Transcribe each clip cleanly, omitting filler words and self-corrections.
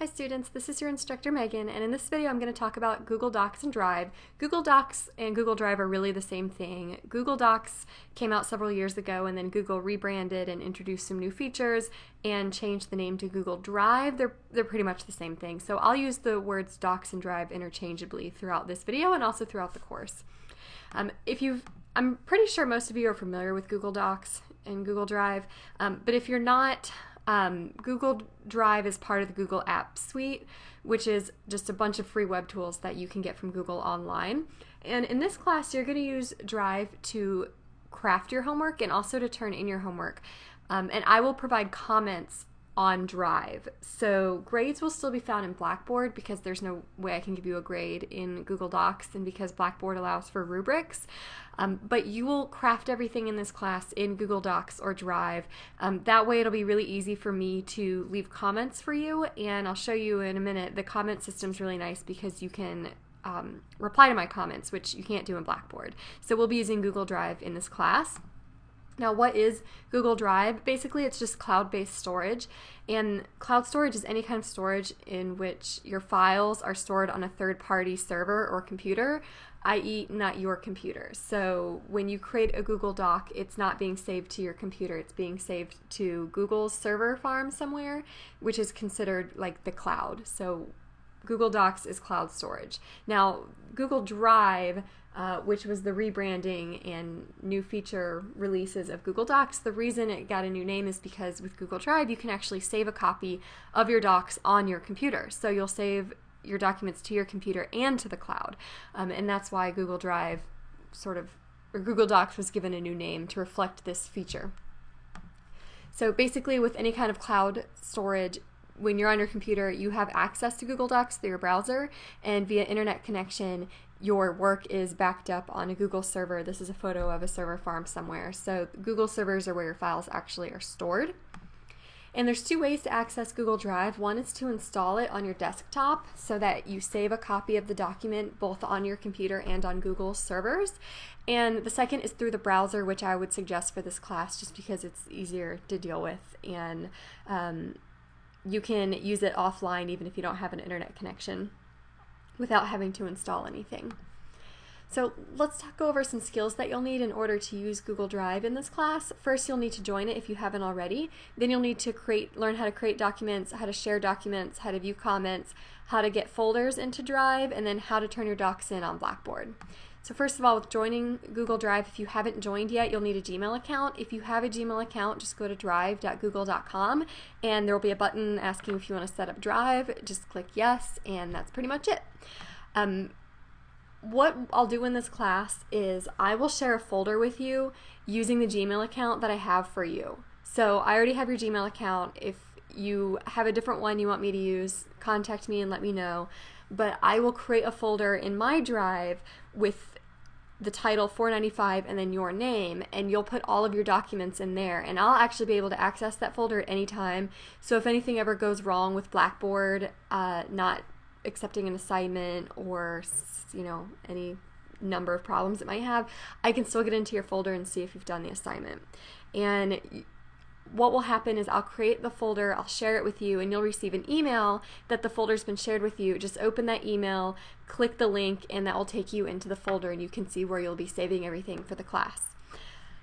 Hi students, this is your instructor Megan, and in this video I'm going to talk about Google Docs and Drive. Google Docs and Google Drive are really the same thing. Google Docs came out several years ago and then Google rebranded and introduced some new features and changed the name to Google Drive. They're pretty much the same thing. So I'll use the words Docs and Drive interchangeably throughout this video and also throughout the course. I'm pretty sure most of you are familiar with Google Docs and Google Drive, but if you're not, Google Drive is part of the Google App Suite, which is just a bunch of free web tools that you can get from Google online. And in this class, you're going to use Drive to craft your homework and also to turn in your homework. And I will provide comments on Drive. So grades will still be found in Blackboard because there's no way I can give you a grade in Google Docs and because Blackboard allows for rubrics. But you will craft everything in this class in Google Docs or Drive. That way it'll be really easy for me to leave comments for you, and I'll show you in a minute. The comment system's really nice because you can reply to my comments, which you can't do in Blackboard. So we'll be using Google Drive in this class. Now, what is Google Drive? Basically, it's just cloud-based storage, and cloud storage is any kind of storage in which your files are stored on a third-party server or computer, i.e. not your computer. So when you create a Google Doc, it's not being saved to your computer, it's being saved to Google's server farm somewhere, which is considered like the cloud. So Google Docs is cloud storage. Now, Google Drive, which was the rebranding and new feature releases of Google Docs, the reason it got a new name is because with Google Drive you can actually save a copy of your docs on your computer. So you'll save your documents to your computer and to the cloud. And that's why Google Drive Google Docs was given a new name to reflect this feature. So basically with any kind of cloud storage, when you're on your computer, you have access to Google Docs through your browser, and via internet connection, your work is backed up on a Google server. This is a photo of a server farm somewhere. So Google servers are where your files actually are stored. And there's two ways to access Google Drive. One is to install it on your desktop so that you save a copy of the document both on your computer and on Google servers. And the second is through the browser, which I would suggest for this class just because it's easier to deal with, and you can use it offline even if you don't have an internet connection without having to install anything. So let's go over some skills that you'll need in order to use Google Drive in this class. First, you'll need to join it if you haven't already. Then you'll need to learn how to create documents, how to share documents, how to view comments, how to get folders into Drive, and then how to turn your docs in on Blackboard. So first of all, with joining Google Drive, if you haven't joined yet, you'll need a Gmail account. If you have a Gmail account, just go to drive.google.com and there will be a button asking if you want to set up Drive. Just click yes, and that's pretty much it. What I'll do in this class is I will share a folder with you using the Gmail account that I have for you. So I already have your Gmail account. If you have a different one you want me to use, contact me and let me know. But I will create a folder in my Drive with the title 495 and then your name, and you'll put all of your documents in there, and I'll actually be able to access that folder at any time. So if anything ever goes wrong with Blackboard, not accepting an assignment, or any number of problems it might have, I can still get into your folder and see if you've done the assignment. And what will happen is I'll create the folder, I'll share it with you, and you'll receive an email that the folder's been shared with you. Just open that email, click the link, and that will take you into the folder, and you can see where you'll be saving everything for the class.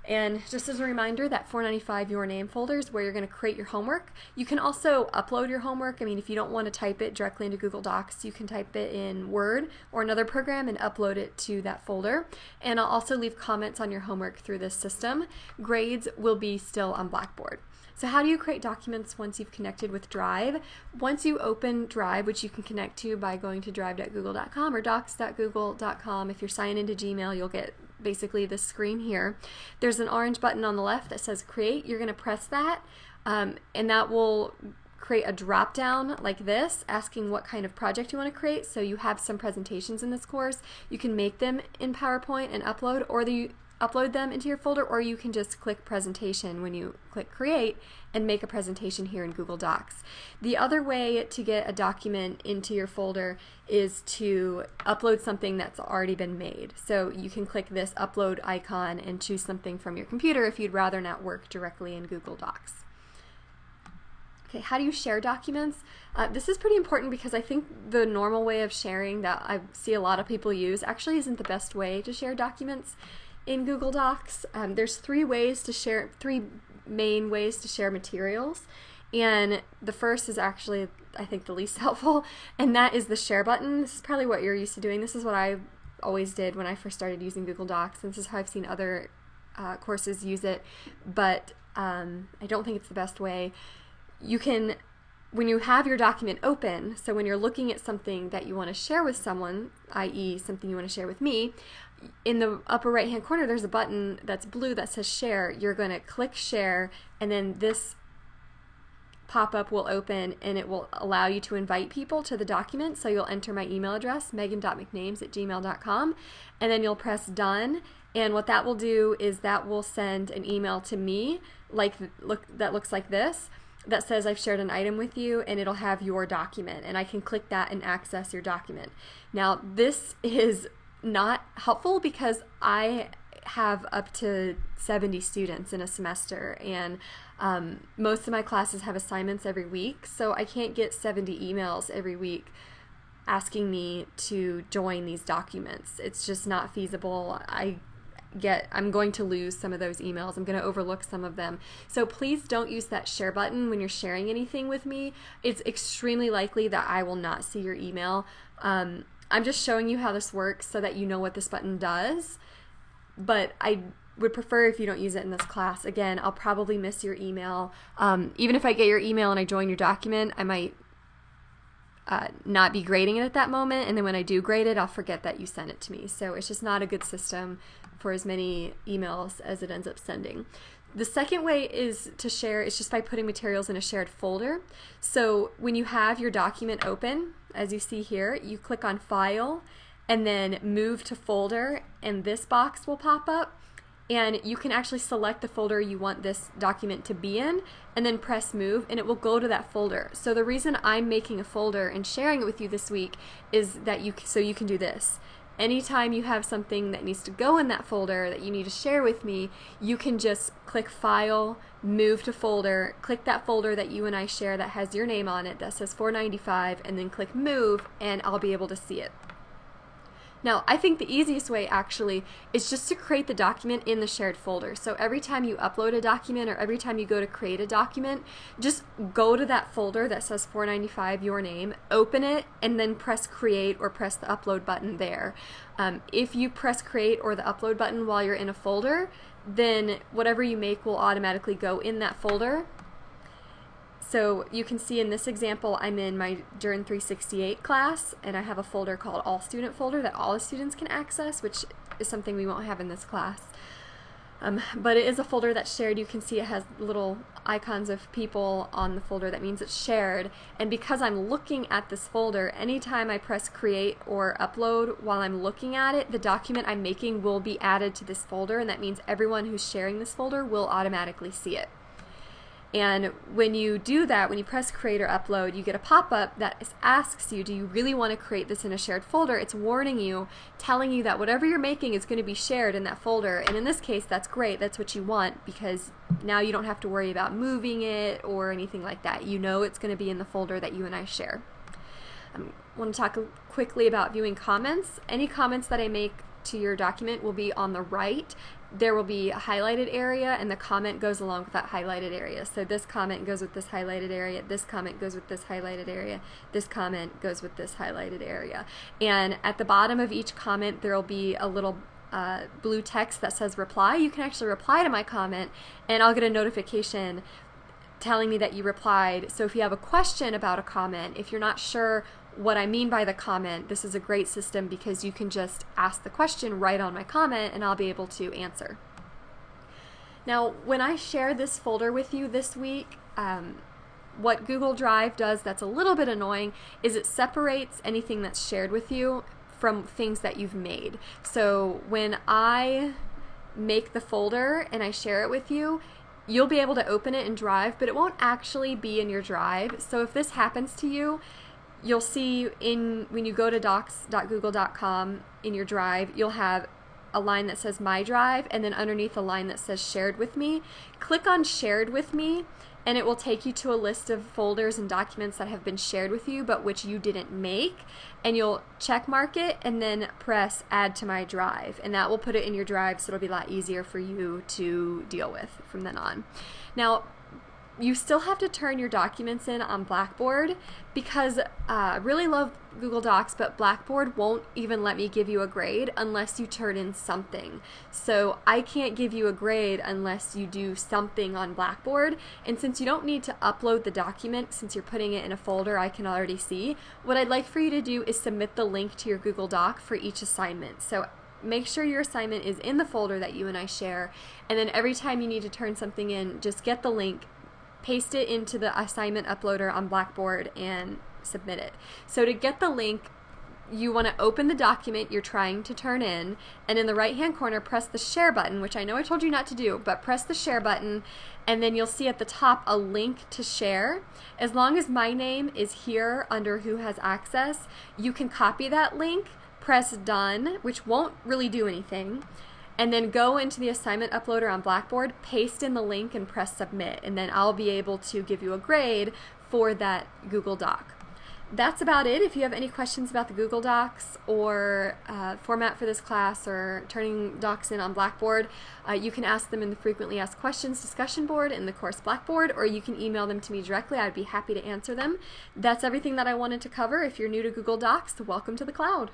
And just as a reminder, that 495 Your Name folder is where you're going to create your homework. You can also upload your homework. I mean, if you don't want to type it directly into Google Docs, you can type it in Word or another program and upload it to that folder. And I'll also leave comments on your homework through this system. Grades will be still on Blackboard. So how do you create documents once you've connected with Drive? Once you open Drive, which you can connect to by going to drive.google.com or docs.google.com, if you're signed into Gmail, you'll get basically this screen here. There's an orange button on the left that says Create. You're going to press that, and that will create a drop down like this asking what kind of project you want to create. So you have some presentations in this course. You can make them in PowerPoint and upload, or upload them into your folder, or you can just click presentation when you click create and make a presentation here in Google Docs. The other way to get a document into your folder is to upload something that's already been made. So you can click this upload icon and choose something from your computer if you'd rather not work directly in Google Docs. Okay, how do you share documents? This is pretty important because I think the normal way of sharing that I see a lot of people use actually isn't the best way to share documents in Google Docs. There's three main ways to share materials, and the first is actually, I think, the least helpful, and that is the share button. This is probably what you're used to doing. This is what I always did when I first started using Google Docs, and this is how I've seen other courses use it, but I don't think it's the best way. You can, when you have your document open, so when you're looking at something that you want to share with someone, i.e. something you want to share with me, in the upper right hand corner there's a button that's blue that says share. You're going to click share, and then this pop-up will open and it will allow you to invite people to the document. So you'll enter my email address, megan.mcnames@gmail.com, and then you'll press done, and what that will do is that will send an email to me that looks like this, that says I've shared an item with you, and it'll have your document, and I can click that and access your document. Now this is not helpful because I have up to 70 students in a semester, and most of my classes have assignments every week, so I can't get 70 emails every week asking me to join these documents. It's just not feasible. I'm going to lose some of those emails. I'm going to overlook some of them. So please don't use that share button when you're sharing anything with me. It's extremely likely that I will not see your email. I'm just showing you how this works so that you know what this button does, but I would prefer if you don't use it in this class. Again, I'll probably miss your email. Even if I get your email and I join your document, I might not be grading it at that moment, and then when I do grade it, I'll forget that you sent it to me. So it's just not a good system for as many emails as it ends up sending. The second way is to share, it's just by putting materials in a shared folder. So when you have your document open, as you see here, you click on File and then Move to Folder, and this box will pop up, and you can actually select the folder you want this document to be in and then press Move, and it will go to that folder. So the reason I'm making a folder and sharing it with you this week is that you can do this. Anytime you have something that needs to go in that folder that you need to share with me, you can just click File, Move to Folder, click that folder that you and I share that has your name on it that says 495, and then click Move, and I'll be able to see it. Now, I think the easiest way actually is just to create the document in the shared folder. So every time you upload a document or every time you go to create a document, just go to that folder that says 495, your name, open it, and then press create or press the upload button there. If you press create or the upload button while you're in a folder, then whatever you make will automatically go in that folder. So you can see in this example, I'm in my Journ 368 class, and I have a folder called All Student folder that all the students can access, which is something we won't have in this class. But it is a folder that's shared. You can see it has little icons of people on the folder. That means it's shared. And because I'm looking at this folder, anytime I press create or upload while I'm looking at it, the document I'm making will be added to this folder, and that means everyone who's sharing this folder will automatically see it. And when you do that, when you press create or upload, you get a pop-up that asks you, do you really want to create this in a shared folder? It's warning you, telling you that whatever you're making is going to be shared in that folder. And in this case, that's great. That's what you want, because now you don't have to worry about moving it or anything like that. You know it's going to be in the folder that you and I share. I want to talk quickly about viewing comments. Any comments that I make to your document will be on the right. There will be a highlighted area, and the comment goes along with that highlighted area. So this comment goes with this highlighted area, this comment goes with this highlighted area, this comment goes with this highlighted area. And at the bottom of each comment, there will be a little blue text that says reply. You can actually reply to my comment, and I'll get a notification telling me that you replied. So if you have a question about a comment, if you're not sure what I mean by the comment, this is a great system because you can just ask the question right on my comment and I'll be able to answer. Now, when I share this folder with you this week, what Google Drive does that's a little bit annoying is it separates anything that's shared with you from things that you've made. So when I make the folder and I share it with you, you'll be able to open it in Drive, but it won't actually be in your Drive. So if this happens to you, you'll see when you go to docs.google.com in your Drive, you'll have a line that says My Drive, and then underneath a line that says Shared with Me. Click on Shared with Me, and it will take you to a list of folders and documents that have been shared with you but which you didn't make, and you'll check mark it and then press add to my drive, and that will put it in your drive, so it'll be a lot easier for you to deal with from then on. Now, you still have to turn your documents in on Blackboard, because I really love Google Docs, but Blackboard won't even let me give you a grade unless you turn in something. So I can't give you a grade unless you do something on Blackboard, and since you don't need to upload the document, since you're putting it in a folder I can already see, what I'd like for you to do is submit the link to your Google Doc for each assignment. So make sure your assignment is in the folder that you and I share, and then every time you need to turn something in, just get the link, paste it into the assignment uploader on Blackboard, and submit it. So to get the link, you want to open the document you're trying to turn in, and in the right hand corner press the share button, which I know I told you not to do, but press the share button, and then you'll see at the top a link to share. As long as my name is here under who has access, you can copy that link, press done, which won't really do anything, and then go into the assignment uploader on Blackboard, paste in the link, and press submit, and then I'll be able to give you a grade for that Google Doc. That's about it. If you have any questions about the Google Docs or format for this class or turning docs in on Blackboard, you can ask them in the frequently asked questions discussion board in the course Blackboard, or you can email them to me directly. I'd be happy to answer them. That's everything that I wanted to cover. If you're new to Google Docs, welcome to the cloud.